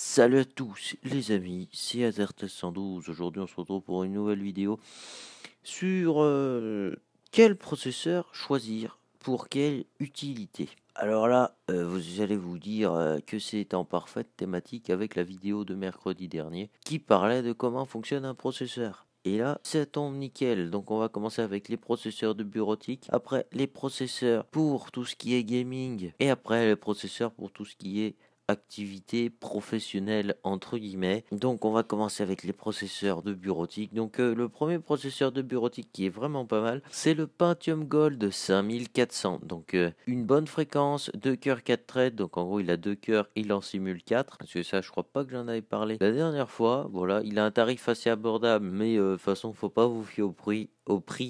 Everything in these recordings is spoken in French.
Salut à tous les amis, c'est Azertest112. Aujourd'hui on se retrouve pour une nouvelle vidéo sur quel processeur choisir pour quelle utilité. Alors là, vous allez vous dire que c'est en parfaite thématique avec la vidéo de mercredi dernier qui parlait de comment fonctionne un processeur. Et là, ça tombe nickel. Donc on va commencer avec les processeurs de bureautique, après les processeurs pour tout ce qui est gaming, et après les processeurs pour tout ce qui est activité professionnelle entre guillemets. Donc on va commencer avec les processeurs de bureautique. Donc le premier processeur de bureautique qui est vraiment pas mal, c'est le Pentium Gold 5400. Donc une bonne fréquence, 2 cœurs 4 threads. Donc en gros il a 2 cœurs, il en simule 4. Parce que ça je crois pas que j'en avais parlé la dernière fois. Voilà, il a un tarif assez abordable, mais de toute façon faut pas vous fier au prix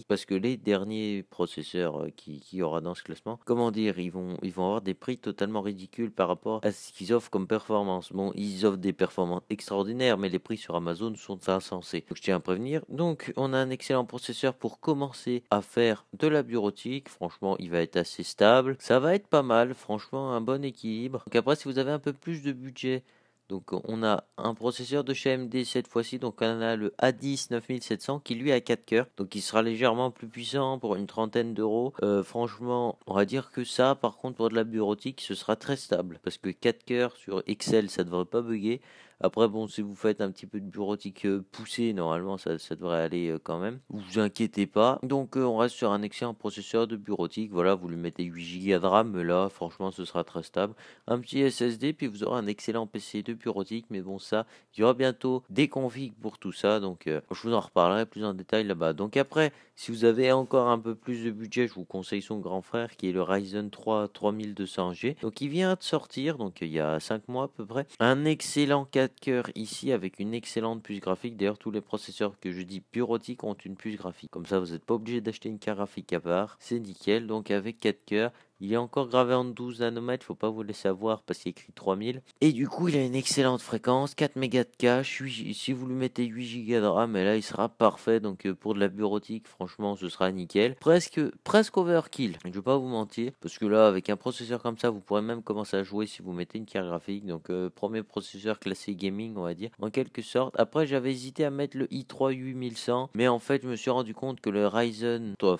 parce que les derniers processeurs qui y aura dans ce classement, comment dire, ils vont avoir des prix totalement ridicules par rapport à ce qu'ils offrent comme performance. Bon, ils offrent des performances extraordinaires, mais les prix sur Amazon sont insensés. Donc je tiens à prévenir. Donc on a un excellent processeur pour commencer à faire de la bureautique. Franchement, il va être assez stable. Ça va être pas mal. Franchement, un bon équilibre. Donc après, si vous avez un peu plus de budget, donc on a un processeur de chez AMD cette fois-ci, donc on a le A10 9700 qui lui a 4 cœurs, donc il sera légèrement plus puissant pour une trentaine d'euros. Franchement, on va dire que ça, par contre pour de la bureautique, ce sera très stable, parce que 4 cœurs sur Excel, ça devrait pas bugger. Après bon, si vous faites un petit peu de bureautique poussée, normalement ça devrait aller quand même. Vous inquiétez pas. Donc on reste sur un excellent processeur de bureautique. Voilà, vous lui mettez 8 Go de RAM, mais là franchement ce sera très stable. Un petit SSD, puis vous aurez un excellent PC de bureautique. Mais bon, ça, il y aura bientôt des configs pour tout ça. Donc, je vous en reparlerai plus en détail là-bas. Donc, après, si vous avez encore un peu plus de budget, je vous conseille son grand frère qui est le Ryzen 3 3200G. Donc, il vient de sortir, donc il y a 5 mois à peu près. Un excellent 4 cœurs ici avec une excellente puce graphique. D'ailleurs, tous les processeurs que je dis bureautique ont une puce graphique. Comme ça, vous n'êtes pas obligé d'acheter une carte graphique à part. C'est nickel. Donc, avec 4 cœurs. Il est encore gravé en 12 nanomètres, faut pas vous le savoir parce qu'il est écrit 3000. Et du coup, il a une excellente fréquence, 4 mégas de cache, si vous lui mettez 8 Go de RAM, et là, il sera parfait. Donc, pour de la bureautique, franchement, ce sera nickel. Presque overkill, je vais pas vous mentir. Parce que là, avec un processeur comme ça, vous pourrez même commencer à jouer si vous mettez une carte graphique. Donc, premier processeur classé gaming, on va dire, en quelque sorte. Après, j'avais hésité à mettre le i3 8100, mais en fait, je me suis rendu compte que le Ryzen 3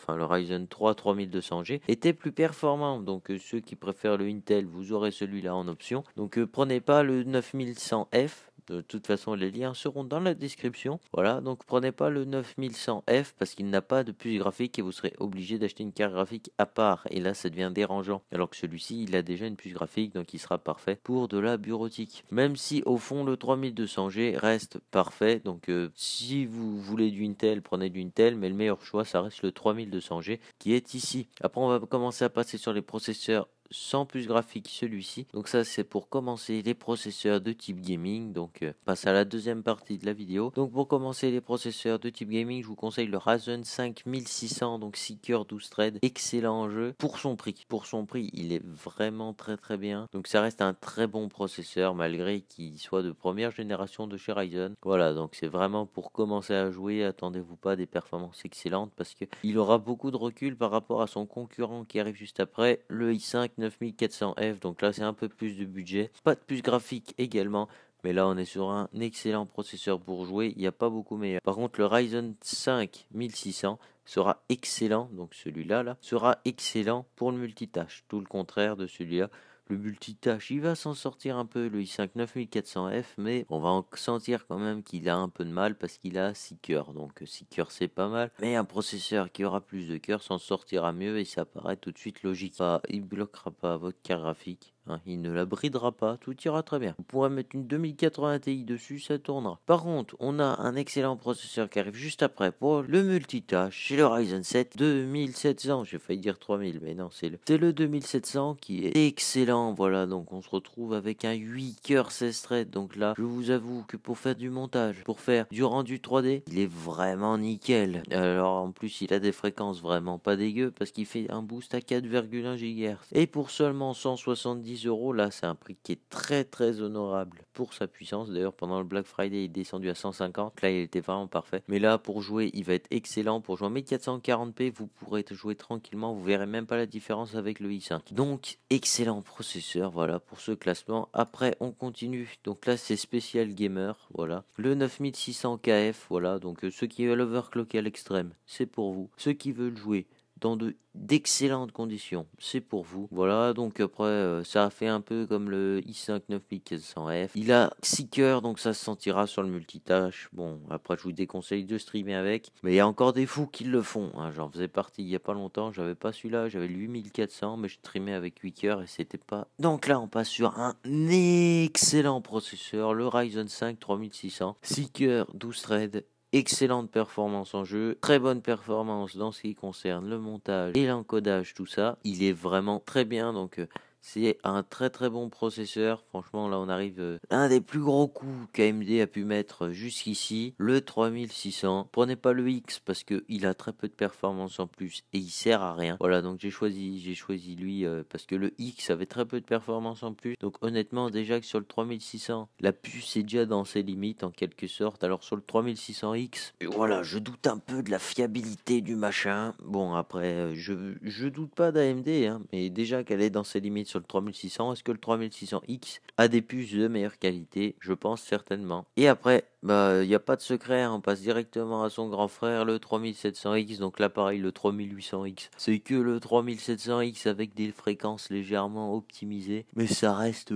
3200G était plus performant. Donc ceux qui préfèrent le Intel, vous aurez celui-là en option. Donc prenez pas le 9100F. De toute façon, les liens seront dans la description. Voilà, donc prenez pas le 9100F parce qu'il n'a pas de puce graphique et vous serez obligé d'acheter une carte graphique à part. Et là, ça devient dérangeant. Alors que celui-ci, il a déjà une puce graphique, donc il sera parfait pour de la bureautique. Même si au fond, le 3200G reste parfait. Donc si vous voulez du Intel, prenez du Intel, mais le meilleur choix, ça reste le 3200G qui est ici. Après, on va commencer à passer sur les processeurs sans puce graphique, celui-ci. Donc ça, c'est pour commencer les processeurs de type gaming. Donc passe à la deuxième partie de la vidéo. Donc pour commencer les processeurs de type gaming, je vous conseille le Ryzen 5600, donc 6 cœurs 12 threads, excellent jeu pour son prix. Pour son prix, il est vraiment très très bien. Donc ça reste un très bon processeur malgré qu'il soit de première génération de chez Ryzen. Voilà, donc c'est vraiment pour commencer à jouer. Attendez-vous pas des performances excellentes parce que il aura beaucoup de recul par rapport à son concurrent qui arrive juste après, le i5 9400F. Donc là, c'est un peu plus de budget. Pas de puce graphique également. Mais là, on est sur un excellent processeur pour jouer. Il n'y a pas beaucoup meilleur. Par contre, le Ryzen 5 1600 sera excellent. Donc celui-là là, sera excellent pour le multitâche. Tout le contraire de celui-là. Le multitâche, il va s'en sortir un peu, le i5 9400F, mais on va en sentir quand même qu'il a un peu de mal parce qu'il a 6 cœurs. Donc 6 cœurs, c'est pas mal. Mais un processeur qui aura plus de cœurs s'en sortira mieux et ça paraît tout de suite logique. Il bloquera pas votre carte graphique. Il ne la bridera pas, tout ira très bien. Vous pourrez mettre une 2080 Ti dessus, ça tournera. Par contre, on a un excellent processeur qui arrive juste après pour le multitâche, c'est le Ryzen 7 2700. J'ai failli dire 3000, mais non, c'est le 2700 qui est excellent. Voilà, donc on se retrouve avec un 8 cœurs 16 threads. Donc là, je vous avoue que pour faire du montage, pour faire du rendu 3D, il est vraiment nickel. Alors en plus, il a des fréquences vraiment pas dégueu parce qu'il fait un boost à 4,1 GHz. Et pour seulement 170 €. Là, c'est un prix qui est très très honorable pour sa puissance. D'ailleurs, pendant le Black Friday, il est descendu à 150. Là, il était vraiment parfait. Mais là, pour jouer, il va être excellent. Pour jouer en 1440p, vous pourrez jouer tranquillement. Vous verrez même pas la différence avec le i5. Donc, excellent processeur, voilà, pour ce classement. Après, on continue. Donc là, c'est spécial gamer, voilà. Le 9600 KF, voilà. Donc, ceux qui veulent overclocker à l'extrême, c'est pour vous. Ceux qui veulent jouer dans d'excellentes conditions, c'est pour vous. Voilà, donc après, ça a fait un peu comme le i5 9400F. Il a 6 cœurs, donc ça se sentira sur le multitâche. Bon, après, je vous déconseille de streamer avec, mais il y a encore des fous qui le font, hein. J'en faisais partie il y a pas longtemps, j'avais pas celui-là, j'avais le 8400, mais je streamais avec 8 cœurs et c'était pas... Donc là, on passe sur un excellent processeur, le Ryzen 5 3600, 6 cœurs, 12 threads, excellente performance en jeu, très bonne performance dans ce qui concerne le montage et l'encodage, tout ça. Il est vraiment très bien, donc c'est un très très bon processeur. Franchement, là on arrive un des plus gros coups qu'AMD a pu mettre jusqu'ici, le 3600. Prenez pas le X parce que il a très peu de performance en plus et il sert à rien. Voilà, donc j'ai choisi lui parce que le X avait très peu de performance en plus. Donc honnêtement, déjà que sur le 3600, la puce est déjà dans ses limites en quelque sorte. Alors sur le 3600X, voilà, je doute un peu de la fiabilité du machin. Bon, après, je doute pas d'AMD, hein, mais déjà qu'elle est dans ses limites sur le 3600, est-ce que le 3600X a des puces de meilleure qualité? Je pense certainement. Et après, bah, il n'y a pas de secret, hein, on passe directement à son grand frère, le 3700X, donc là pareil, le 3800X. C'est que le 3700X avec des fréquences légèrement optimisées, mais ça reste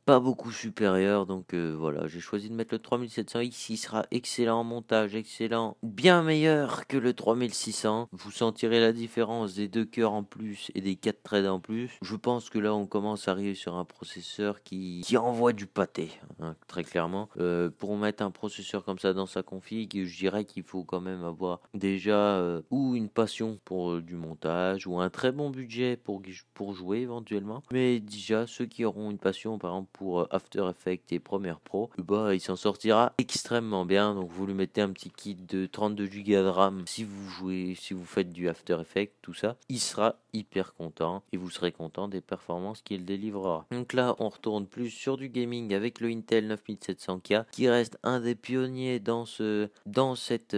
pas beaucoup supérieur, donc voilà, j'ai choisi de mettre le 3700X, il sera excellent en montage, excellent, bien meilleur que le 3600. Vous sentirez la différence des 2 cœurs en plus et des 4 threads en plus. Je pense que là on commence à arriver sur un processeur qui envoie du pâté, hein, très clairement. Pour mettre un processeur comme ça dans sa config, je dirais qu'il faut quand même avoir déjà ou une passion pour du montage ou un très bon budget pour jouer éventuellement. Mais déjà, ceux qui auront une passion par exemple pour After Effects et Premiere Pro, bah il s'en sortira extrêmement bien. Donc vous lui mettez un petit kit de 32 Go de RAM si vous faites du After Effects, tout ça, il sera hyper content et vous serez content des performances qu'il délivrera. Donc là, on retourne plus sur du gaming avec le Intel 9700K qui reste un des pionniers dans cet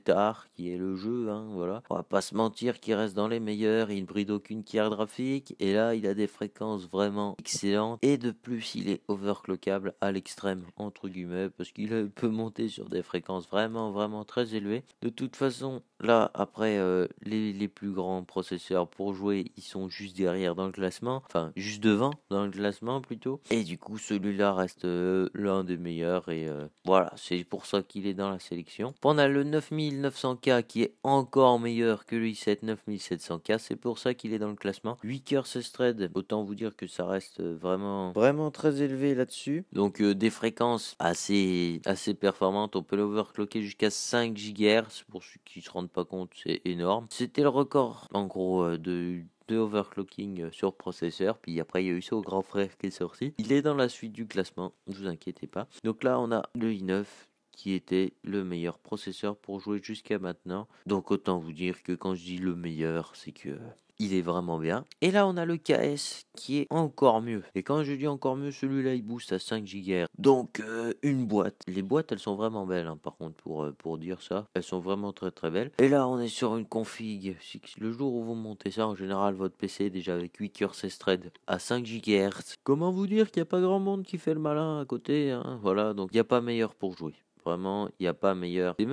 art qui est le jeu, hein, voilà. On va pas se mentir qu'il reste dans les meilleurs, il ne bride aucune carte graphique et là, il a des fréquences vraiment excellentes et de plus, il est overclockable à l'extrême entre guillemets parce qu'il peut monter sur des fréquences vraiment vraiment très élevées. De toute façon, là après les plus grands processeurs pour jouer, ils sont juste derrière dans le classement, enfin juste devant dans le classement plutôt. Et du coup, celui-là reste l'un des meilleurs et voilà, c'est pour ça qu'il est dans la sélection. On a le 9900K qui est encore meilleur que le i7 9700K, c'est pour ça qu'il est dans le classement. 8 cœurs 16 threads, autant vous dire que ça reste vraiment vraiment très élevé là-dessus. Donc des fréquences assez performantes, on peut l'overclocker jusqu'à 5 GHz, pour ceux qui se rendent pas compte, c'est énorme. C'était le record en gros de overclocking sur processeur, puis après il y a eu ça au grand frère qui est sorti. Il est dans la suite du classement, ne vous inquiétez pas. Donc là on a le i9 qui était le meilleur processeur pour jouer jusqu'à maintenant. Donc autant vous dire que quand je dis le meilleur, c'est que il est vraiment bien. Et là, on a le KS qui est encore mieux. Et quand je dis encore mieux, celui-là, il booste à 5 GHz. Donc, une boîte. Les boîtes, elles sont vraiment belles, hein, par contre, pour dire ça. Elles sont vraiment très très belles. Et là, on est sur une config. Le jour où vous montez ça, en général, votre PC est déjà avec 8 cœurs 16 threads à 5 GHz. Comment vous dire qu'il n'y a pas grand monde qui fait le malin à côté, hein, voilà, donc il n'y a pas meilleur pour jouer. Vraiment, il n'y a pas meilleur. C'est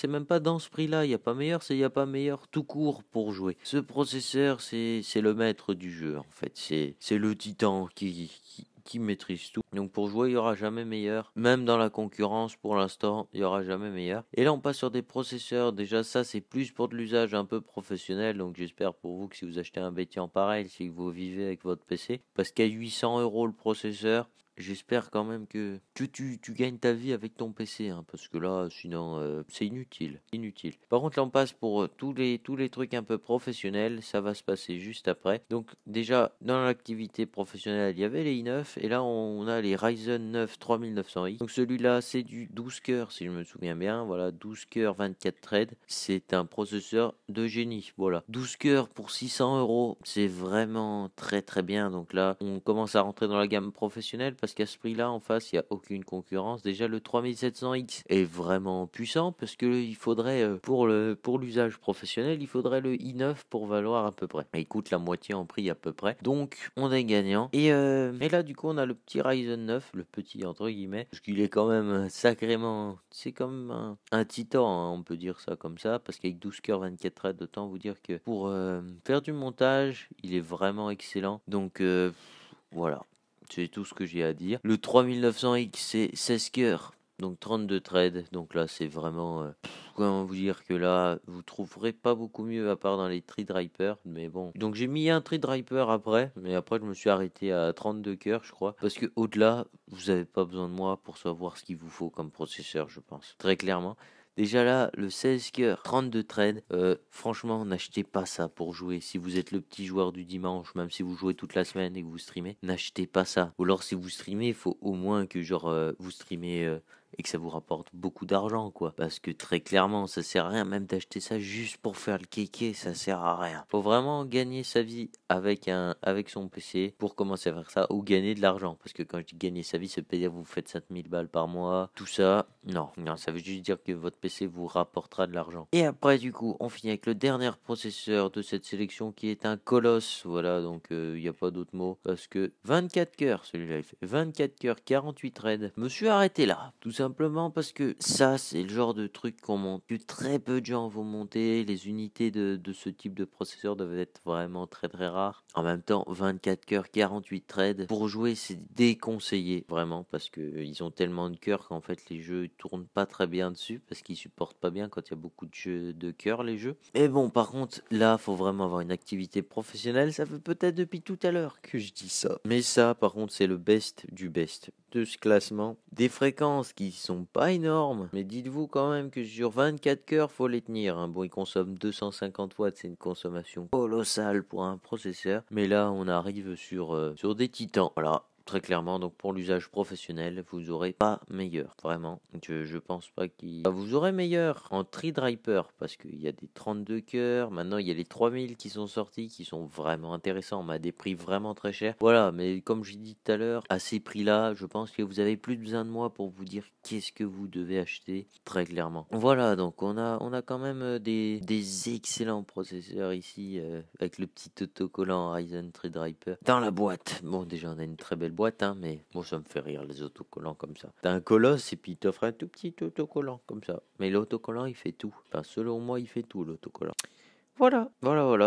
même pas dans ce prix-là. Il n'y a pas meilleur, il n'y a pas meilleur tout court pour jouer. Ce processeur, c'est le maître du jeu, en fait. C'est le titan qui maîtrise tout. Donc pour jouer, il n'y aura jamais meilleur. Même dans la concurrence, pour l'instant, il n'y aura jamais meilleur. Et là, on passe sur des processeurs. Déjà, ça, c'est plus pour de l'usage un peu professionnel. Donc j'espère pour vous que si vous achetez un Betian pareil, si vous vivez avec votre PC, parce qu'à 800 € le processeur, j'espère quand même que tu gagnes ta vie avec ton PC, hein, parce que là, sinon, c'est inutile, inutile. Par contre, là, on passe pour tous les trucs un peu professionnels, ça va se passer juste après. Donc, déjà, dans l'activité professionnelle, il y avait les i9, et là, on a les Ryzen 9 3900X. Donc, celui-là, c'est du 12 cœurs, si je me souviens bien, voilà, 12 cœurs, 24 threads. C'est un processeur de génie, voilà. 12 cœurs pour 600 euros, c'est vraiment très très bien. Donc là, on commence à rentrer dans la gamme professionnelle parce qu'à ce prix-là, en face, il n'y a aucune concurrence. Déjà, le 3700X est vraiment puissant parce que il faudrait, pour l'usage professionnel, il faudrait le i9 pour valoir à peu près. Il coûte la moitié en prix à peu près. Donc, on est gagnant. Et là, du coup, on a le petit Ryzen 9, le petit entre guillemets, parce qu'il est quand même sacrément, c'est comme un titan, hein, on peut dire ça comme ça, parce qu'avec 12 cœurs 24 threads, autant vous dire que pour faire du montage, il est vraiment excellent. Donc voilà, c'est tout ce que j'ai à dire. Le 3900X, c'est 16 cœurs, donc 32 threads. Donc là, c'est vraiment comment vous dire que là, vous trouverez pas beaucoup mieux à part dans les Threadripper, mais bon. Donc j'ai mis un Threadripper après, mais après je me suis arrêté à 32 cœurs, je crois, parce que au-delà, vous avez pas besoin de moi pour savoir ce qu'il vous faut comme processeur, je pense, très clairement. Déjà là, le 16 cœurs, 32 threads, franchement, n'achetez pas ça pour jouer. Si vous êtes le petit joueur du dimanche, même si vous jouez toute la semaine et que vous streamez, n'achetez pas ça. Ou alors si vous streamez, il faut au moins que genre vous streamez et que ça vous rapporte beaucoup d'argent, quoi. Parce que très clairement, ça sert à rien même d'acheter ça juste pour faire le kéké, ça sert à rien. Faut vraiment gagner sa vie avec son PC pour commencer à faire ça, ou gagner de l'argent. Parce que quand je dis gagner sa vie, ça veut pas dire que vous faites 5000 balles par mois, tout ça. Non, ça veut juste dire que votre PC vous rapportera de l'argent. Et après, du coup, on finit avec le dernier processeur de cette sélection qui est un colosse. Voilà, donc il n'y a pas d'autre mot. Parce que 24 cœurs, celui-là, il fait 24 cœurs, 48 threads. Je me suis arrêté là, tout simplement parce que ça, c'est le genre de truc qu'on monte, que très peu de gens vont monter. Les unités de ce type de processeur doivent être vraiment très très rares. En même temps, 24 cœurs, 48 threads. Pour jouer, c'est déconseillé, vraiment, parce que ils ont tellement de cœurs qu'en fait, les jeux tournent pas très bien dessus, parce qu'ils supportent pas bien quand il y a beaucoup de jeux de cœur, les jeux. Mais bon, par contre, là, faut vraiment avoir une activité professionnelle. Ça fait peut-être depuis tout à l'heure que je dis ça. Mais ça, par contre, c'est le best du best de ce classement. Des fréquences qui sont pas énormes, mais dites-vous quand même que sur 24 cœurs, faut les tenir, hein. Bon, ils consomment 250 watts, c'est une consommation colossale pour un processeur. Mais là, on arrive sur des titans. Voilà. Très clairement, donc pour l'usage professionnel, vous aurez pas meilleur, vraiment. Je pense pas qu'il... vous aurez meilleur en Threadripper, parce qu'il y a des 32 cœurs, maintenant il y a les 3000 qui sont sortis, qui sont vraiment intéressants, mais à des prix vraiment très chers. Voilà, mais comme j'ai dit tout à l'heure, à ces prix-là, je pense que vous avez plus besoin de moi pour vous dire qu'est-ce que vous devez acheter, très clairement. Voilà, donc on a quand même des excellents processeurs ici, avec le petit autocollant Ryzen Threadripper dans la boîte. Bon, déjà on a une très belle boîte, hein, mais bon, ça me fait rire les autocollants comme ça. T'as un colosse et puis il t'offre un tout petit autocollant comme ça. Mais l'autocollant il fait tout. Enfin, selon moi, il fait tout l'autocollant. Voilà.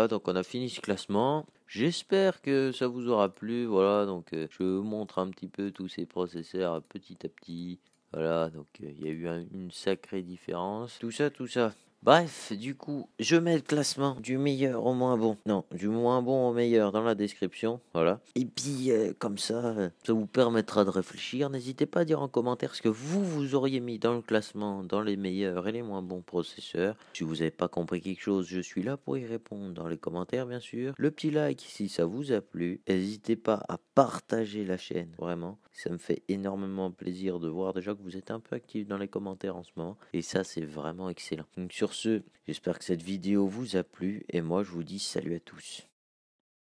Donc on a fini ce classement. J'espère que ça vous aura plu. Voilà, donc je vous montre un petit peu tous ces processeurs petit à petit. Voilà, donc il y a eu une sacrée différence. Tout ça. Bref, du coup, je mets le classement du meilleur au moins bon. Non, du moins bon au meilleur dans la description. Voilà. Et puis, comme ça vous permettra de réfléchir. N'hésitez pas à dire en commentaire ce que vous auriez mis dans le classement, dans les meilleurs et les moins bons processeurs. Si vous n'avez pas compris quelque chose, je suis là pour y répondre dans les commentaires, bien sûr. Le petit like si ça vous a plu. N'hésitez pas à partager la chaîne, vraiment. Ça me fait énormément plaisir de voir déjà que vous êtes un peu actifs dans les commentaires en ce moment. Et ça, c'est vraiment excellent. Donc sur ce, j'espère que cette vidéo vous a plu. Et moi, je vous dis salut à tous.